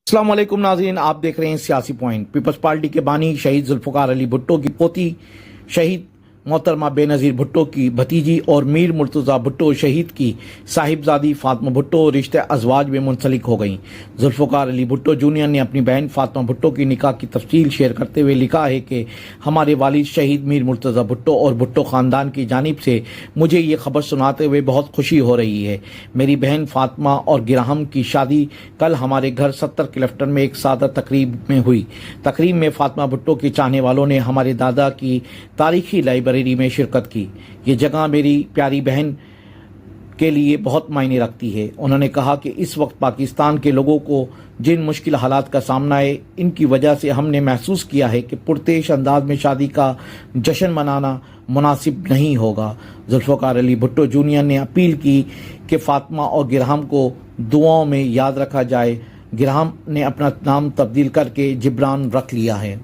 अस्सलाम वालेकुम नाज़रीन, आप देख रहे हैं सियासी पॉइंट। पीपल्स पार्टी के बानी शहीद जुल्फ़िकार अली भुट्टो की पोती शहीद मोहतरमा बेनज़ीर भुट्टो की भतीजी और मीर मुर्तज़ा भुट्टो शहीद की साहिबजादी फातिमा भुट्टो रिश्ते अज़वाज में मुंसलिक हो गईं। जुल्फ़िकार अली भुट्टो जूनियर ने अपनी बहन फातिमा भुट्टो की निकाह की तफसील शेयर करते हुए लिखा है कि हमारे वालिद शहीद मीर मुर्तज़ा भुट्टो और भुट्टो ख़ानदान की जानिब से मुझे ये खबर सुनाते हुए बहुत खुशी हो रही है। मेरी बहन फातिमा और गिराहम की शादी कल हमारे घर 70 क्लिफ्टन में एक सादा तकरीब में हुई। तकरीब में फातिमा भुट्टो के चाहने वालों ने हमारे दादा की तारीखी लाइब्रेरी में शिरकत की। ये जगह मेरी प्यारी बहन के लिए बहुत मायने रखती है। उन्होंने कहा कि इस वक्त पाकिस्तान के लोगों को जिन मुश्किल हालात का सामना है, इनकी वजह से हमने महसूस किया है कि पुरतेश अंदाज में शादी का जश्न मनाना मुनासिब नहीं होगा। जुल्फ़िकार अली भुट्टो जूनियर ने अपील की कि फातिमा और गिराहम को दुआओं में याद रखा जाए। गिराहम ने अपना नाम तब्दील करके जिब्रान रख लिया है।